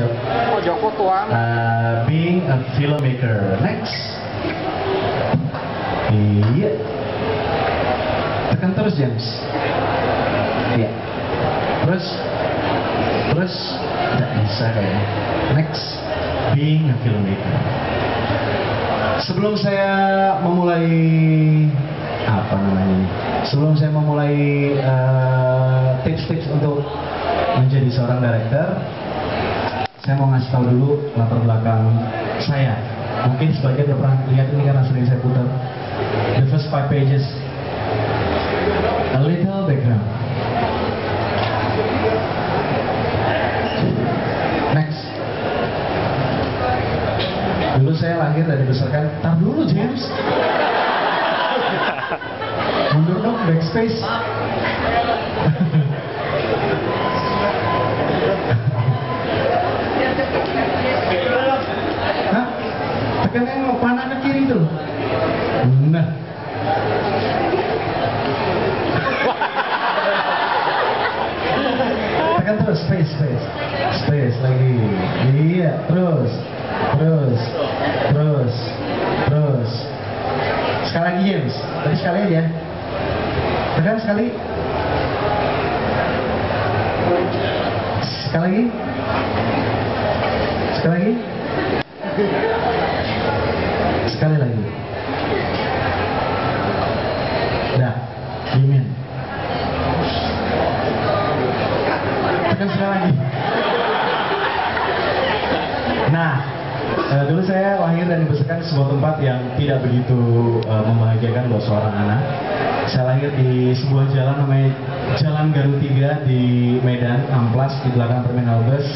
of being a filmmaker. Next. Iya. Tekan terus James. Iya. Terus nggak bisa kayaknya. Next. Being a filmmaker. Sebelum saya memulai apa namanya ini? Sebelum saya memulai tips-tips untuk menjadi seorang director, saya mau ngasih tahu dulu latar belakang saya. Mungkin sebagian udah pernah lihat ini karena sering saya putar. The first 5 pages. A little background. Next. Dulu saya lahir dan dibesarkan. Tar dulu James. Mundur dong, backspace. Hah? Tekan yang mau panah ke kiri tuh. Nah. Tekan terus, space lagi. Iya, terus. Sekali lagi James, tadi sekali aja. Tekan sekali. Sekali lagi. Sekali lagi. Dah, diemin. Tekan sekali lagi. Nah, dulu saya lahir dan dibesarkan di sebuah tempat yang tidak begitu membahagiakan buat seorang anak. Saya lahir di sebuah jalan namanya Jalan Garut 3 di Medan, Amplas, di belakang terminal bus.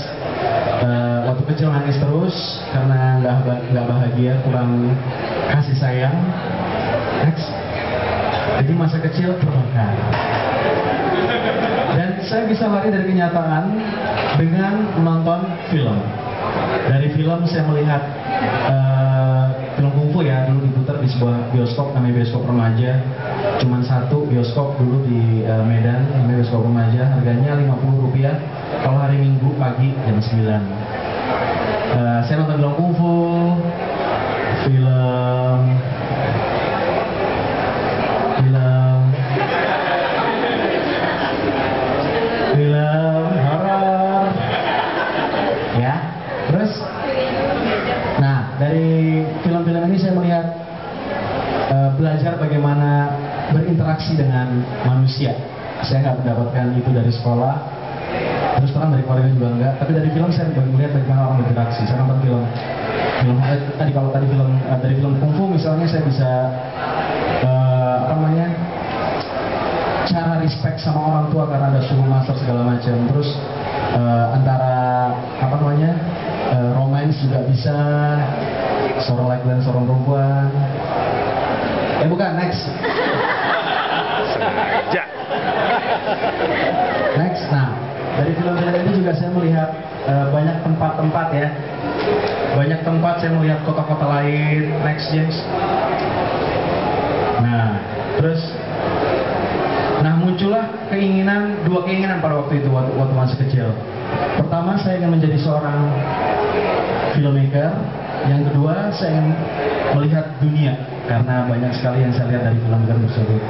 Waktu kecil nangis terus karena nggak bahagia, kurang kasih sayang. Next. Jadi masa kecil terbakar. Dan saya bisa lari dari kenyataan dengan menonton film. Dari film saya melihat film kungfu ya, dulu diputar di sebuah bioskop namanya bioskop remaja. Cuman satu bioskop dulu di Medan, namanya bioskop remaja, harganya Rp50 kalau hari Minggu pagi jam 9. Saya nonton film kungfu, film horor ya. Terus nah, dari film-film ini saya melihat belajar bagaimana berinteraksi dengan manusia. Saya nggak mendapatkan itu dari sekolah, terus terang dari keluarga juga enggak, tapi dari film saya melihat bagaimana orang berinteraksi. Saya nonton film dari film kungfu misalnya, saya bisa cara respect sama orang tua karena ada suruh master segala macam. Terus antara romance juga bisa, seorang laki dan seorang perempuan. Bukan, next. Sengaja. Next. Nah, dari film-film ini juga saya melihat banyak tempat-tempat ya. Banyak tempat saya melihat kota-kota lain. Next, James. Nah, terus muncullah dua keinginan pada waktu itu, waktu masih kecil. Pertama, saya ingin menjadi seorang filmmaker. Yang kedua, saya ingin melihat dunia karena banyak sekali yang saya lihat dari film-film tersebut.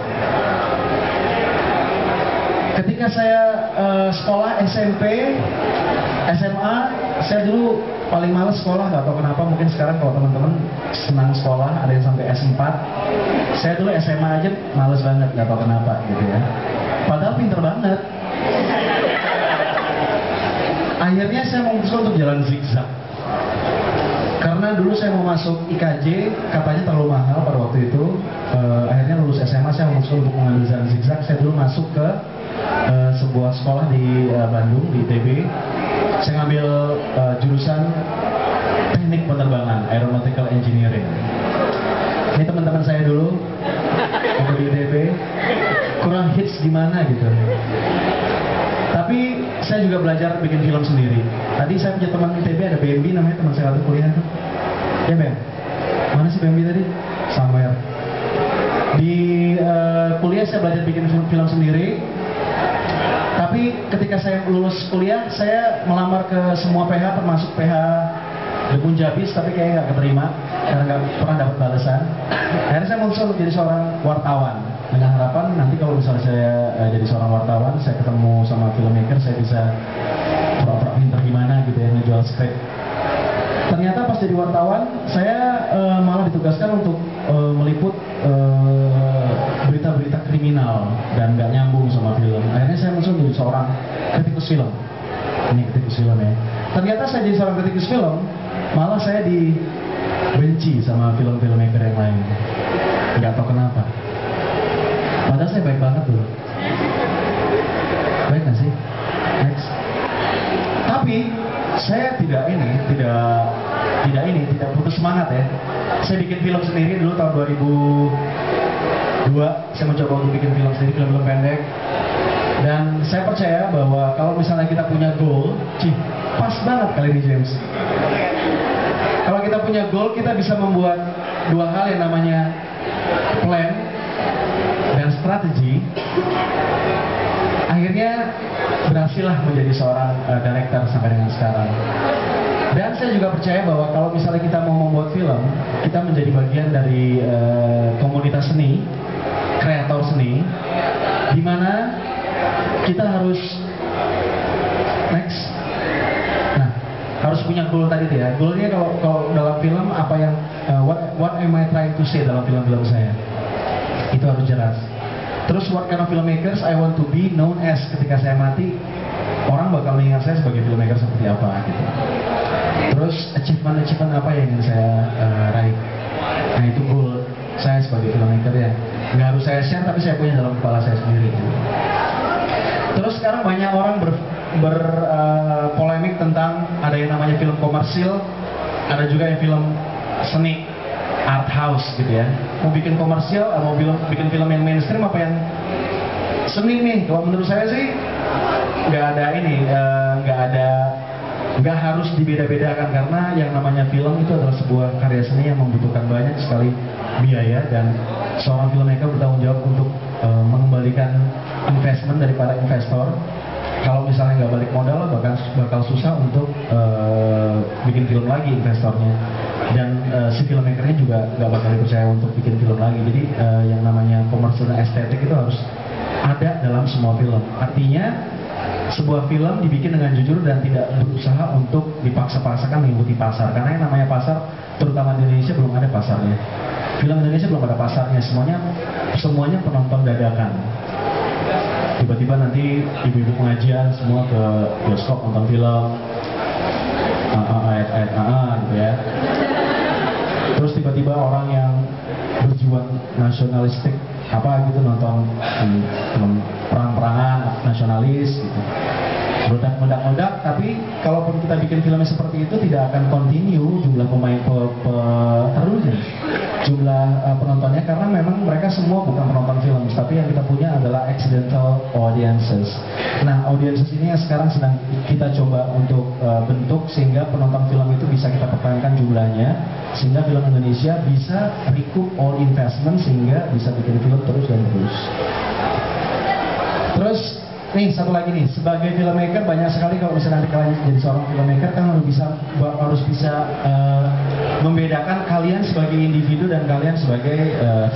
Ketika saya sekolah SMP, SMA, saya dulu paling males sekolah, nggak tahu kenapa. Mungkin sekarang kalau teman-teman senang sekolah, ada yang sampai S4. Saya dulu SMA aja males banget, nggak tahu kenapa gitu ya. Padahal pinter banget. Akhirnya saya memutuskan untuk jalan zigzag. Karena dulu saya mau masuk IKJ, katanya terlalu mahal pada waktu itu. Akhirnya lulus SMA, saya memutuskan untuk mengambil jalan zigzag. Saya dulu masuk ke sebuah sekolah di Bandung, di ITB. Saya ngambil jurusan teknik penerbangan, aeronautical engineering. Ini teman-teman saya dulu waktu di ITB, kurang hits gimana gitu. Tapi saya juga belajar bikin film sendiri. Tadi saya punya teman ITB, ada BMB namanya, teman saya waktu kuliah tuh. Ya Bem, mana sih BMB tadi? Somewhere. Di kuliah saya belajar bikin film sendiri. Tapi ketika saya lulus kuliah, saya melamar ke semua PH termasuk PH The Punjabis, tapi kayaknya nggak keterima karena nggak pernah dapat balasan. Akhirnya saya memutuskan untuk jadi seorang wartawan dengan harapan nanti kalau misalnya saya jadi seorang wartawan, saya ketemu sama filmmaker, saya bisa pura-pura pinter gimana gitu ya, ngejual skrip. Ternyata pas jadi wartawan, saya malah ditugaskan untuk meliput berita-berita kriminal dan nggak nyambung sama film. Akhirnya saya langsung jadi seorang kritikus film. Ini kritikus film ya. Ternyata saya jadi seorang kritikus film, malah saya dibenci sama film-filmmaker yang lain. Nggak tahu kenapa. Padahal saya baik banget dulu. Baik nggak sih? Next. Tapi saya tidak putus semangat ya. Saya bikin film sendiri dulu tahun 2002. Saya mencoba untuk bikin film sendiri, film-film pendek. Dan saya percaya bahwa kalau misalnya kita punya goal, pas banget kali ini James. Kalau kita punya goal, kita bisa membuat dua hal yang namanya plan dan strategi. Akhirnya berhasillah menjadi seorang director sampai dengan sekarang. Dan saya juga percaya bahwa kalau misalnya kita mau membuat film, kita menjadi bagian dari komunitas seni, kreator seni, di mana kita harus harus punya goal tadi tuh ya. Goalnya kalau dalam film apa yang what am I trying to say dalam film-film saya, itu harus jelas. Terus what kind of filmmakers I want to be known as, ketika saya mati orang bakal mengingat saya sebagai filmmaker seperti apa gitu. Terus achievement apa yang ingin saya raih. Nah itu goal saya sebagai filmmaker ya. Nggak harus saya share tapi saya punya dalam kepala saya sendiri gitu. Terus sekarang banyak orang berpolemik tentang ada yang namanya film komersil, ada juga yang film seni, art house gitu ya. Mau bikin komersil, mau bikin film yang mainstream apa yang seni nih? Kalau menurut saya sih nggak harus dibeda-bedakan, karena yang namanya film itu adalah sebuah karya seni yang membutuhkan banyak sekali biaya, dan seorang filmmaker bertanggung jawab untuk mengembalikan investment daripada investor. Kalau misalnya nggak balik modal, bakal susah untuk bikin film lagi investornya, dan si filmmakernya juga nggak bakal dipercaya untuk bikin film lagi. Jadi yang namanya komersial dan estetik itu harus ada dalam semua film. Artinya sebuah film dibikin dengan jujur dan tidak berusaha untuk dipaksa-paksakan mengikuti pasar, karena yang namanya pasar, terutama di Indonesia, belum ada pasarnya. Film Indonesia belum ada pasarnya, semuanya penonton dadakan. Tiba-tiba nanti ibu-ibu pengajian semua ke bioskop nonton film, ayat-ayat gitu ya. Terus tiba-tiba orang yang berjuang nasionalistik gitu nonton film perang-perangan nasionalis gitu, meledak-meledak. Tapi kalaupun kita bikin filmnya seperti itu, tidak akan continue jumlah pemain jumlah penontonnya, karena memang mereka semua bukan penonton film, tapi yang kita punya adalah accidental audiences. Nah, audiences ini yang sekarang sedang kita coba untuk bentuk sehingga penonton film itu bisa kita pertahankan jumlahnya, sehingga film Indonesia bisa recoup all investment, sehingga bisa bikin film terus dan terus. Terus nih satu lagi nih, sebagai filmmaker banyak sekali, kalau misalnya nanti kalian jadi seorang filmmaker kan harus bisa membedakan kalian sebagai individu dan kalian sebagai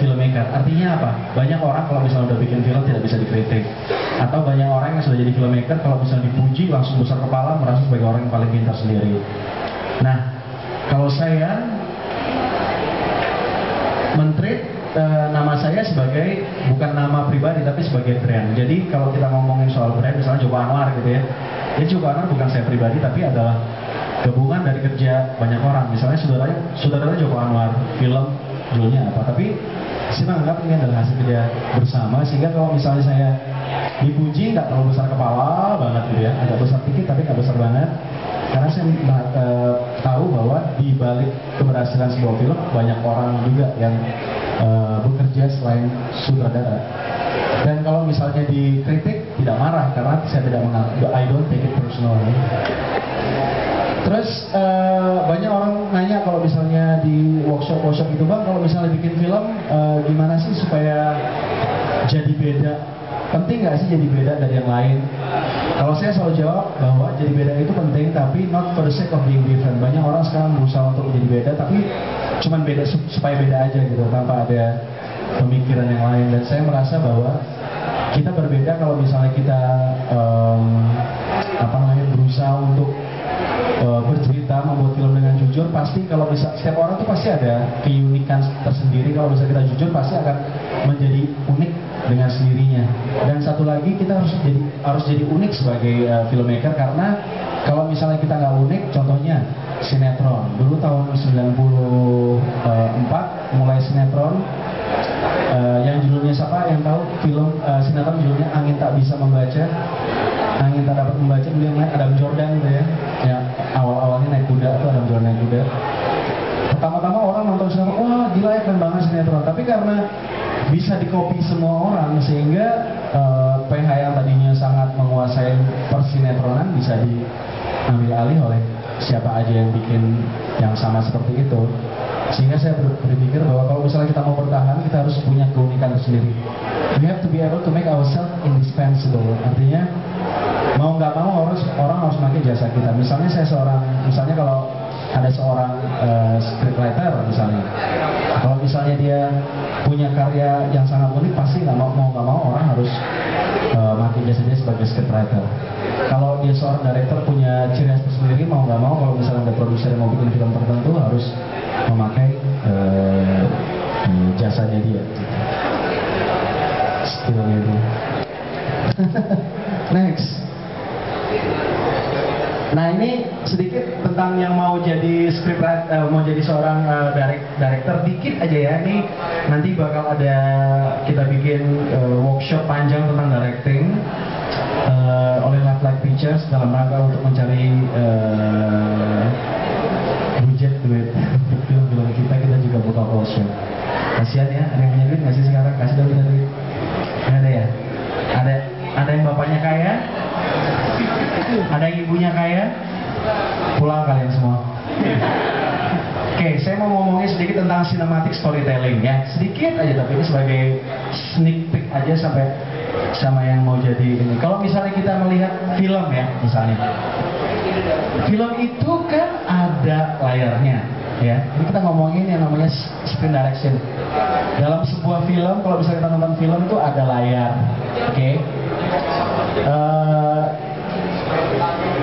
filmmaker. Artinya apa? Banyak orang kalau misalnya udah bikin film tidak bisa dikritik, atau banyak orang yang sudah jadi filmmaker kalau misalnya dipuji langsung besar kepala, merasa sebagai orang yang paling pintar sendiri. Nah, kalau saya mentreat nama saya sebagai bukan nama pribadi tapi sebagai brand. Jadi kalau kita ngomongin soal brand, misalnya Joko Anwar gitu ya, jadi Joko Anwar bukan saya pribadi tapi adalah gabungan dari kerja banyak orang. Misalnya saudaranya Joko Anwar, film judulnya apa, tapi saya menganggap ini adalah hasil kerja bersama, sehingga kalau misalnya saya dipuji nggak terlalu besar kepala banget gitu ya, agak besar dikit tapi nggak besar banget, karena saya tahu bahwa di balik keberhasilan sebuah film banyak orang juga yang bekerja selain sutradara. Dan kalau misalnya dikritik tidak marah, karena saya tidak menganggap, I don't take it personal. Terus banyak orang nanya kalau misalnya di workshop itu, bang kalau misalnya bikin film gimana sih supaya jadi beda? Penting nggak sih jadi beda dari yang lain? Kalau saya selalu jawab bahwa jadi beda itu penting, tapi not for the sake of being different. Banyak orang sekarang berusaha untuk jadi beda, tapi cuman beda supaya beda aja gitu, tanpa ada pemikiran yang lain. Dan saya merasa bahwa kita berbeda kalau misalnya kita berusaha untuk bercerita, membuat film dengan jujur. Pasti kalau bisa, setiap orang tuh pasti ada keunikan tersendiri. Kalau bisa kita jujur, pasti akan menjadi unik dengan sendirinya. Dan satu lagi, kita harus jadi unik sebagai filmmaker, karena kalau misalnya kita nggak unik, contohnya sinetron. Dulu tahun 94 mulai sinetron, yang judulnya siapa yang tahu film sinetron judulnya Angin Tak Bisa Membaca, Angin Tak Dapat Membaca, dulu yang main Adam Jordan gitu ya. Ya awal-awalnya naik kuda tuh, Adam Jordan naik kuda. Pertama-tama orang nonton sinetron, wah gila ya, keren banget sinetron. Tapi karena bisa dikopi semua orang, sehingga PH yang tadinya sangat menguasai persinetronan bisa diambil alih oleh siapa aja yang bikin yang sama seperti itu. Sehingga saya berpikir bahwa kalau misalnya kita mau bertahan, kita harus punya keunikan tersendiri. We have to be able to make ourselves indispensable. Artinya mau nggak mau orang harus pakai jasa kita. Misalnya kalau ada seorang scriptwriter misalnya, kalau misalnya dia punya karya yang sangat unik, pasti nggak mau orang harus pakai jasanya sebagai scriptwriter. Kalau dia seorang director punya ciri khas tersendiri, mau nggak mau kalau misalnya ada produser yang mau bikin film tertentu harus memakai jasanya dia, skillnya dia. Next. Nah ini sedikit tentang yang mau jadi scriptwriter, mau jadi seorang director, dikit aja ya. Ini nanti bakal ada kita bikin workshop panjang tentang directing oleh Life Pictures dalam rangka untuk mencari budget duit untuk film-film kita juga buka workshop. Kasihan ya, ada yang punya duit nggak sih sekarang? Kasih dong kita duit. Nggak ada ya? Ada yang bapaknya kaya? Ada yang ibunya kaya? Pulang kalian semua. Oke, saya mau ngomongin sedikit tentang cinematic storytelling ya. Sedikit aja, tapi ini sebagai sneak peek aja sampai sama yang mau jadi ini. Kalau misalnya kita melihat film ya, misalnya. Film itu kan ada layarnya ya. Ini kita ngomongin yang namanya screen direction. Dalam sebuah film, kalau misalnya kita nonton film itu ada layar. Oke.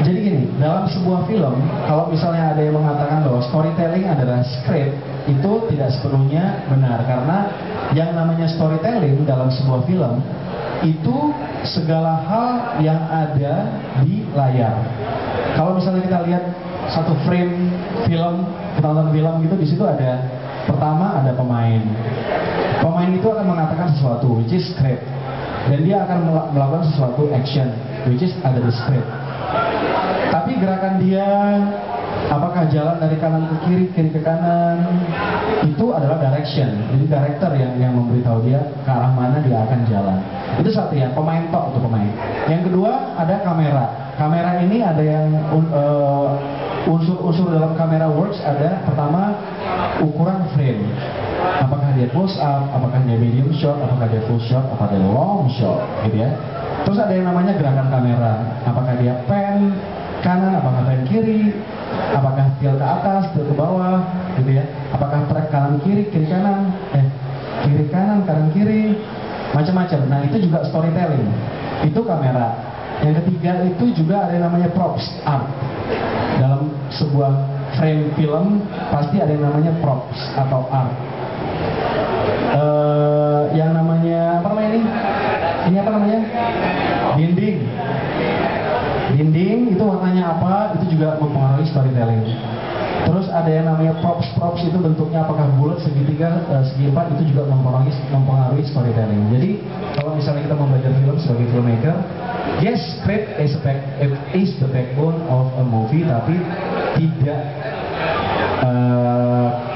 Jadi gini, dalam sebuah film, kalau misalnya ada yang mengatakan bahwa storytelling adalah script, itu tidak sepenuhnya benar. Karena yang namanya storytelling dalam sebuah film, itu segala hal yang ada di layar. Kalau misalnya kita lihat satu frame film, kita nonton film gitu, di situ ada, pertama ada pemain. Pemain itu akan mengatakan sesuatu, which is script. Dan dia akan melakukan sesuatu action, which is ada di script. Tapi gerakan dia, apakah jalan dari kanan ke kiri, kiri ke kanan, itu adalah direction. Jadi director yang memberitahu dia ke arah mana dia akan jalan. Itu satu ya, pemain tok untuk pemain. Yang kedua ada kamera. Kamera ini ada yang unsur-unsur dalam kamera works ada. Pertama, ukuran frame. Apakah dia close up, apakah dia medium shot, apakah dia full shot, apakah dia long shot, gitu ya. Terus ada yang namanya gerakan kamera. Apakah dia pan kanan, apakah pan kiri, apakah tilt ke atas, tilt ke bawah, gitu ya. Apakah track kanan kiri, kiri kanan, kiri kanan, kanan kiri, macam-macam. Nah itu juga storytelling. Itu kamera. Yang ketiga itu juga ada yang namanya props, art. Dalam sebuah frame film pasti ada yang namanya props atau art. Yang namanya apa namanya ini? Ini apa namanya? Dinding. Dinding itu warnanya apa? Itu juga mempengaruhi storytelling. Terus ada yang namanya props. Props itu bentuknya apakah bulat, segitiga, segi empat, itu juga mempengaruhi storytelling. Jadi kalau misalnya kita membaca film sebagai filmmaker, yes, script is the backbone of a movie, tapi tidak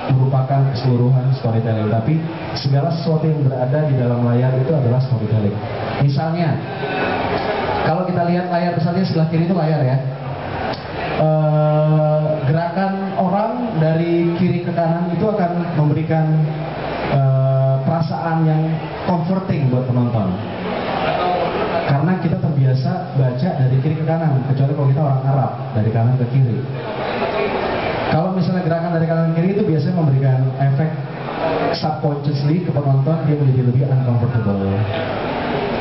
merupakan keseluruhan storytelling. Tapi segala sesuatu yang berada di dalam layar itu adalah storytelling. Misalnya, kalau kita lihat layar, misalnya sebelah kiri itu layar ya. Gerakan orang dari kiri ke kanan itu akan memberikan perasaan yang comforting buat penonton. Karena kita terbiasa baca dari dari kanan ke kiri. Kalau misalnya gerakan dari kanan ke kiri itu biasanya memberikan efek subconsciously ke penonton, dia menjadi lebih uncomfortable.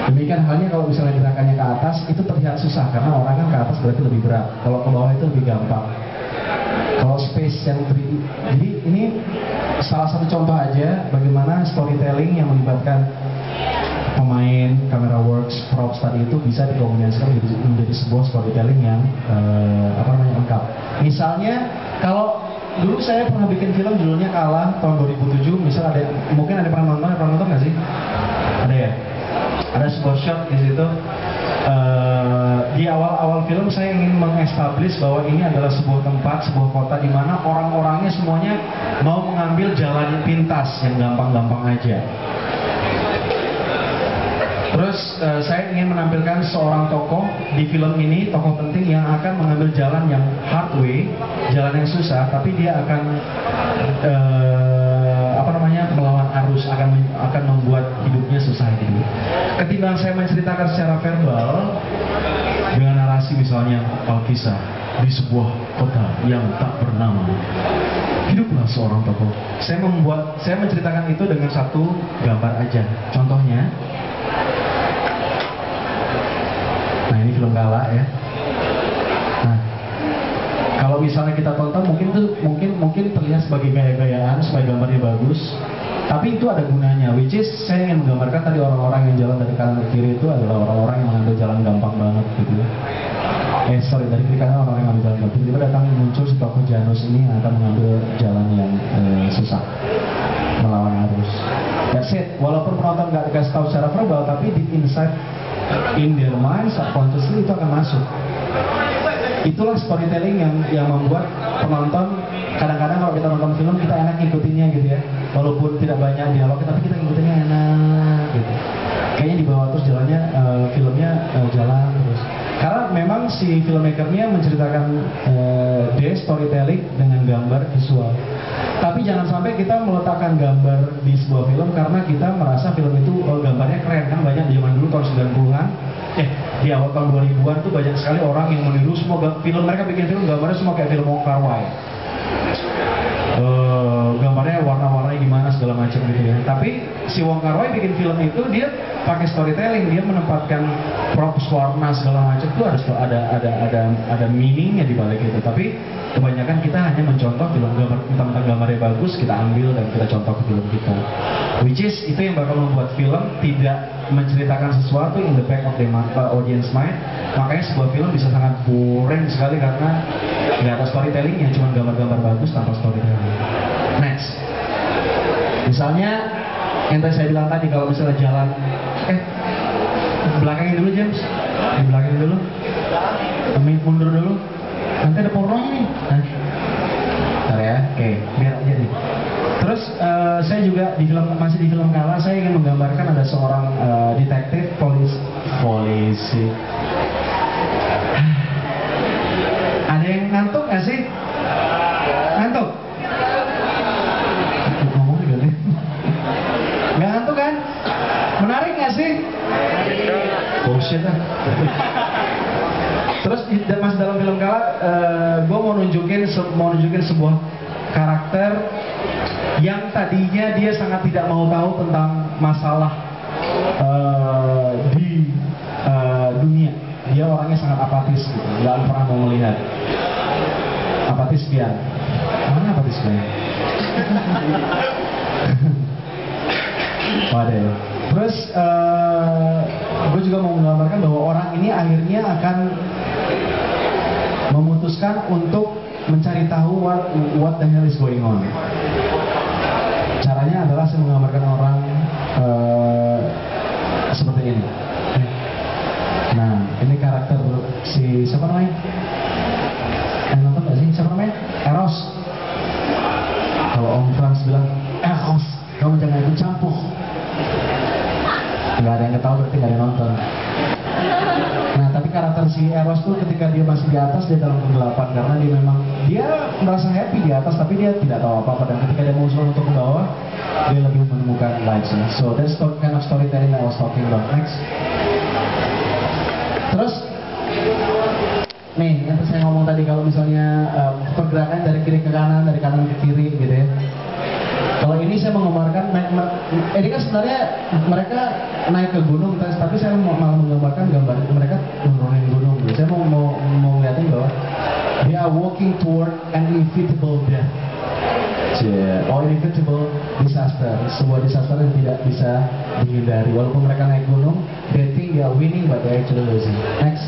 Demikian halnya kalau misalnya gerakannya ke atas itu terlihat susah karena orang kan ke atas berarti lebih berat. Kalau ke bawah itu lebih gampang. Kalau space yang 3D. Jadi ini salah satu contoh aja bagaimana storytelling yang melibatkan pemain, camera works, props tadi itu bisa dikombinasikan menjadi sebuah storytelling yang lengkap. Misalnya kalau dulu saya pernah bikin film judulnya Kalah tahun 2007, misal mungkin ada pernah nonton nggak sih? Ada ya? Ada sebuah shot di situ. Di awal-awal film saya ingin mengestablish bahwa ini adalah sebuah tempat, sebuah kota di mana orang-orangnya semuanya mau mengambil jalan pintas yang gampang-gampang aja. Terus saya ingin menampilkan seorang tokoh di film ini, tokoh penting yang akan mengambil jalan yang hard way, jalan yang susah, tapi dia akan melawan arus, akan membuat hidupnya susah gitu. Ketimbang saya menceritakan secara verbal dengan narasi misalnya Alkisah di sebuah kota yang tak bernama, hiduplah seorang tokoh. Saya menceritakan itu dengan satu gambar aja. Contohnya, nah ini film Kalah ya. Nah, kalau misalnya kita tonton mungkin terlihat sebagai gaya-gayaan supaya gambarnya bagus, tapi itu ada gunanya. Which is saya ingin menggambarkan tadi orang-orang yang jalan dari kanan ke kiri itu adalah orang-orang yang mengambil jalan gampang banget gitu ya. Dari kiri kanan orang yang mengambil jalan gampang. Tiba-tiba datang muncul si tokoh Janus ini yang akan mengambil jalan yang susah, melawan arus. That's it. Walaupun penonton nggak dikasih tahu secara verbal, tapi deep inside in their mind, subconsciously itu akan masuk. Itulah storytelling yang membuat penonton kadang-kadang kalau kita nonton film kita enak ngikutinnya gitu ya, walaupun tidak banyak dialog tapi kita ngikutinnya enak gitu. Kayaknya di bawah terus jalannya, filmnya jalan terus. Karena memang si filmmakernya menceritakan dia storytelling dengan gambar visual. Tapi jangan sampai kita meletakkan gambar di sebuah film karena kita merasa film itu gambarnya keren. Kan banyak zaman dulu tahun 90-an, di awal tahun 2000-an tuh banyak sekali orang yang meniru semua film, mereka bikin film gambarnya semua kayak film Wong Kar-wai. Gambarnya warna-warnanya gimana segala macam gitu ya. Tapi si Wong Kar-wai bikin film itu dia pakai storytelling, dia menempatkan props warna segala macam itu ada meaningnya di balik itu. Tapi kebanyakan kita hanya mencontoh film gambar, tentang gambarnya bagus kita ambil dan kita contoh ke film kita. Which is itu yang bakal membuat film tidak menceritakan sesuatu in the back of the audience mind. Makanya sebuah film bisa sangat boring sekali karena nggak ada storytellingnya, cuma gambar-gambar bagus tanpa storytelling. Next, misalnya yang tadi saya bilang tadi, kalau misalnya jalan, belakangin dulu James, dibelakangin dulu, mundur dulu, nanti ada pornonya nih. Bentar ya, oke, biar aja nih. Terus saya juga masih di film Kalah, saya ingin menggambarkan ada seorang detektif polisi. Ada yang ngantuk nggak sih? Ngantuk? Ngomong juga nih. Nggak ngantuk kan? Menarik nggak sih? Bullshit lah. Terus masih dalam film Kalah, gue mau nunjukin sebuah karakter yang tadinya dia sangat tidak mau tahu tentang masalah di dunia. Dia orangnya sangat apatis gitu, nggak pernah mau melihat. Apatis pian. Mana apatis pian? Waduh. Terus gue juga mau menggambarkan bahwa orang ini akhirnya akan memutuskan untuk mencari tahu what the hell is going on. Caranya adalah saya menggambarkan orang seperti ini. Nah, ini karakter si siapa namanya? Nonton nggak sih? Siapa namanya? Eros. Kalau Om Frans bilang Eros, kamu jangan ikut campur. Nggak ada yang ketahui, berarti nggak ada yang nonton. Nah, tapi karakter si Eros tuh ketika dia masih di atas, dia dalam kegelapan karena dia merasa happy di atas, tapi dia tidak tahu apa-apa. Dan ketika dia mengusul untuk ke bawah, dia lebih menemukan lights. So that's the kind of storytelling I was talking about. Next. Terus, nih yang saya ngomong tadi tadi kalau misalnya pergerakan dari kiri ke kanan, dari kanan ke kiri gitu ya. Kalau ini saya menggambarkan, ini kan sebenarnya mereka naik ke gunung, tapi saya malah menggambarkan gambar mereka menurunin gunung. Gitu. Saya mau ngeliatin bahwa they are walking toward an inevitable death. Or inevitable disaster, sebuah disaster yang tidak bisa dihindari. Walaupun mereka naik gunung, they think they are winning, but they actually losing. Next.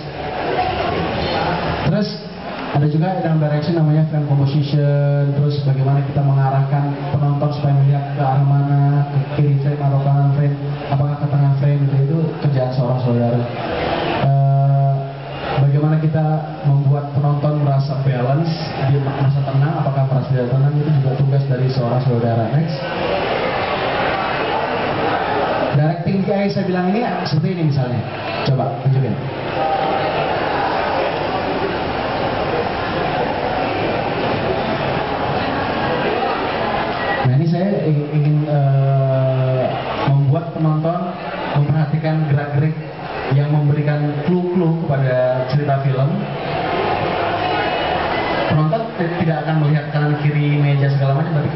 Terus ada juga dalam direction namanya frame composition. Terus bagaimana kita mengarahkan penonton supaya melihat ke arah mana, ke kiri frame atau kanan frame, apakah ke tengah frame, itu kerjaan seorang saudara. Bagaimana kita membuat penonton merasa balance, dia merasa tenang, apakah merasa tidak tenang, itu juga tugas dari seorang saudara. Next. Directing kayak saya bilang ini seperti ini misalnya. Coba tunjukin. Nah ini saya ingin membuat penonton memperhatikan gerak-gerik yang memberikan clue-clue kepada cerita film. Penonton tidak akan melihat kanan kiri meja segala macam, tapi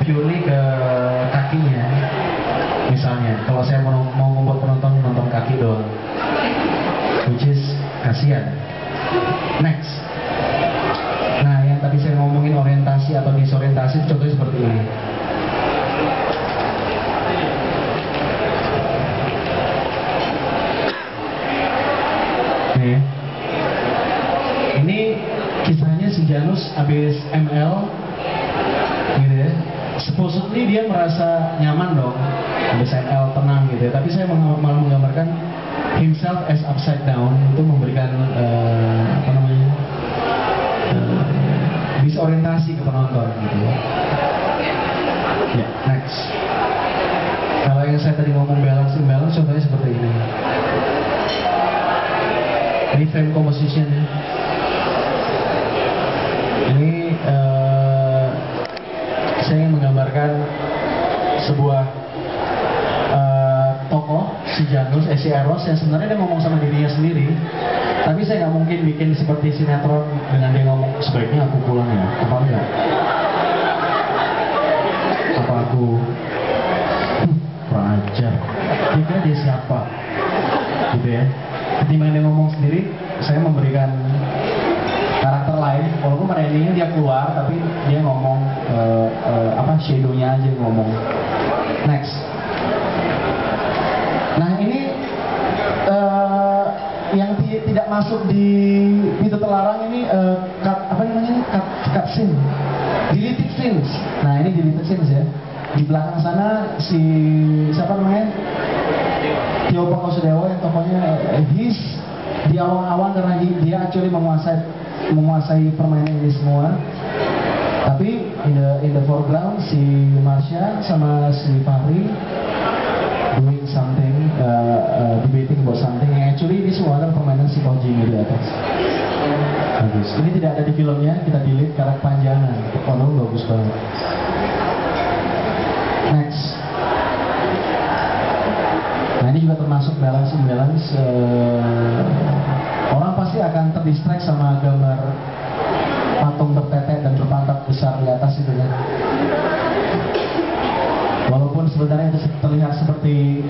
purely ke kakinya. Misalnya, kalau saya mau membuat penonton nonton kaki doang, which is kasihan. Next. Nah, yang tadi saya ngomongin orientasi atau disorientasi, contohnya seperti ini. Ini kisahnya si Janus habis ML gitu ya. Supposedly dia merasa nyaman dong habis ML, tenang gitu ya. Tapi saya malah menggambarkan himself as upside down, untuk memberikan disorientasi ke penonton gitu ya. Ya, next. Kalau yang saya tadi ngomong balance, contohnya seperti ini. Ini frame composition ya. Ini saya ingin menggambarkan sebuah tokoh si Janus, si Eros, yang sebenarnya dia ngomong sama dirinya sendiri. Tapi saya nggak mungkin bikin seperti sinetron dengan dia ngomong sebaiknya aku pulang ya, apa enggak? Apa aku kurang ajar? Kira dia siapa? Gitu ya. Ketimbang dia ngomong sendiri, saya memberikan karakter lain. Walaupun pada intinya dia keluar, tapi dia ngomong shadow-nya aja ngomong. Next. Nah ini yang tidak masuk di pintu terlarang ini cut scene, deleted scenes. Nah ini deleted scenes ya. Di belakang sana si siapa namanya? Tio Pakusadewo yang tokohnya di awal-awal karena dia actually menguasai permainan ini semua. Tapi in the foreground si Marsha sama si Fahri doing something, debating about something yang actually ini semua adalah permainan psikologi di atas. Bagus. Ini tidak ada di filmnya, kita delete karena kepanjangan. Kalau bagus banget. Next. Nah ini juga termasuk balance. Orang pasti akan terdistract sama gambar patung bertetek dan berpantat besar di atas itu ya. Walaupun sebenarnya itu terlihat seperti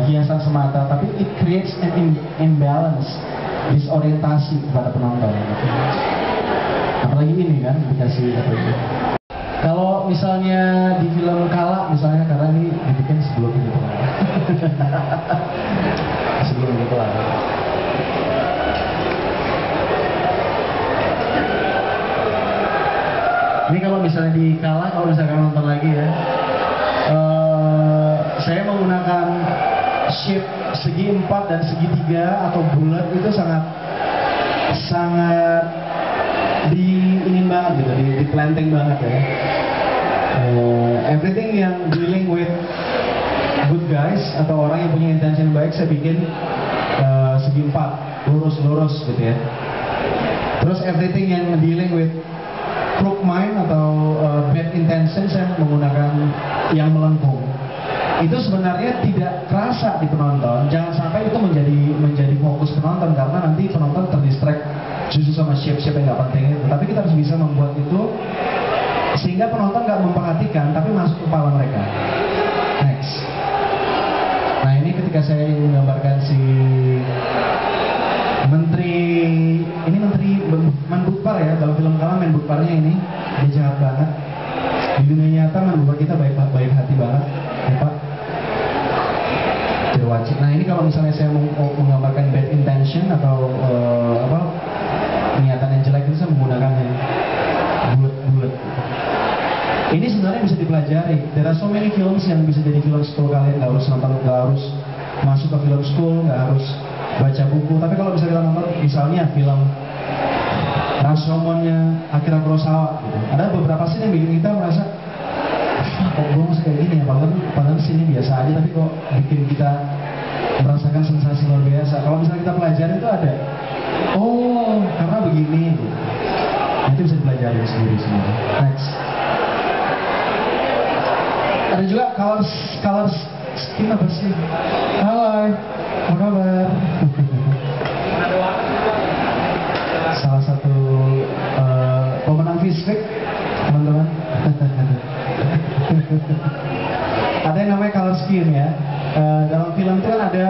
hiasan semata, tapi it creates an imbalance, disorientasi kepada penonton. Apalagi ini kan dikasih apa itu. Kalau misalnya di film Kala misalnya, karena ini dibikin sebelum ini sebelum itu lah. Ini kalau misalnya di Kala, kalau misalkan nonton lagi ya, saya menggunakan shape segi 4 dan segi 3 atau bulat itu sangat diingin banget gitu, di planting banget ya. Everything yang dealing with good guys atau orang yang punya intention baik saya bikin segi 4, lurus gitu ya. Terus everything yang dealing with crook mind atau bad intention saya menggunakan yang melengkung. Itu sebenarnya tidak kerasa di penonton. Jangan sampai itu menjadi fokus penonton, karena nanti penonton terdistract justru sama shape-shape yang nggak penting itu. Tapi kita harus bisa membuat itu sehingga penonton nggak memperhatikan, tapi masuk ke kepala mereka. Next. Nah ini ketika saya menggambarkan si Menteri Menbudpar ya, dalam film Kalah Menbudparnya ini dia jahat banget. Di dunia nyata Menbudpar kita baik hati banget, ya Pak. Wajib. Nah ini kalau misalnya saya mau menggambarkan bad intention atau niatan yang jelek itu saya menggunakan yang bulat-bulat. Ini sebenarnya bisa dipelajari. There are so many films yang bisa jadi film school kalian. Nggak harus nonton, nggak harus masuk ke film school, nggak harus baca buku. Tapi kalau bisa kita nonton misalnya film Rashomonnya Akira Kurosawa gitu. Ada beberapa scene yang bikin kita merasa kok gue masih kayak gini ya, padahal sini biasa aja, tapi kok bikin kita merasakan sensasi luar biasa. Kalau misalnya kita pelajari itu ada, oh karena begini gitu. Nah, itu bisa dipelajari sendiri semua. Next. Ada juga colors scheme apa sih? Halo, apa kabar? Salah satu pemenang Fishwick, teman-teman. Ada yang namanya color scheme ya. Dalam film itu kan ada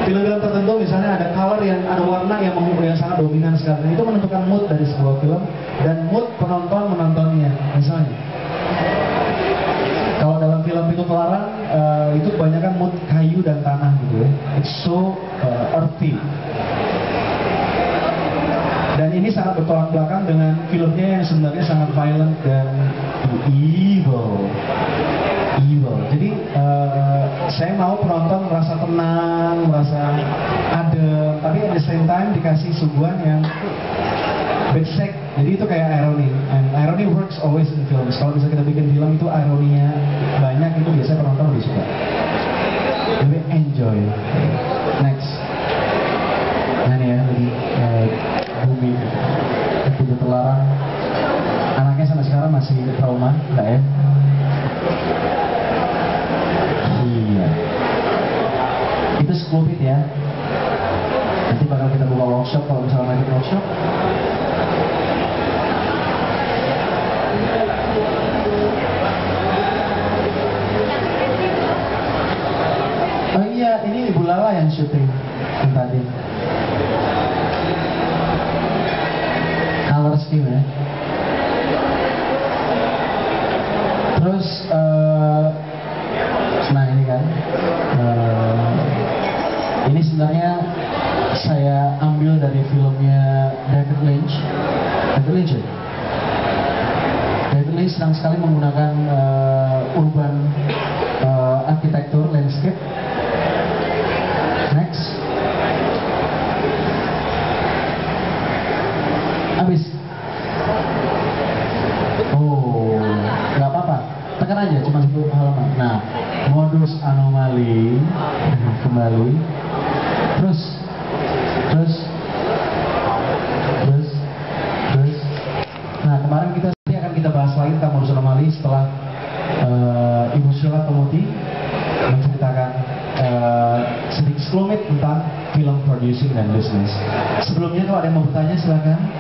film-film tertentu, misalnya ada color yang ada warna yang sangat dominan sekali. Itu menentukan mood dari sebuah film dan mood penonton menontonnya. Misalnya, kalau dalam film itu Terlarang, itu kebanyakan mood kayu dan tanah gitu ya. It's so earthy. Dan ini sangat bertolak belakang dengan filmnya yang sebenarnya sangat violent dan evil. Jadi saya mau penonton merasa tenang, merasa adem, tapi at the same time dikasih suguhan yang bersek. Jadi itu kayak irony, and irony works always in films. Kalau bisa kita bikin film itu ironinya banyak, itu biasanya penonton lebih suka, lebih enjoy. Next. Nah ini ya, lagi Bumi Pintu Terlarang. Anaknya sampai sekarang masih trauma, enggak ya? Iya. Itu 10 feet ya. Nanti bakal kita buka workshop kalau misalnya lagi workshop. Oh iya, ini Ibu Lala yang syuting yang tadi. Color scheme ya. Terus nah ini kan ini sebenarnya saya ambil dari filmnya David Lynch. David Lynch senang sekali menggunakan urban arsitektur landscape. Next. Habis. Oh, nggak apa-apa. Tekan aja, cuma 1 halaman. Nah, modus anomali kembali. Terus. Nah, kemarin nanti akan kita bahas lagi tentang modus anomali setelah Ibu Sheila Tomuti menceritakan sedikit sekelumit tentang film producing dan business. Sebelumnya kalau ada yang mau bertanya silakan.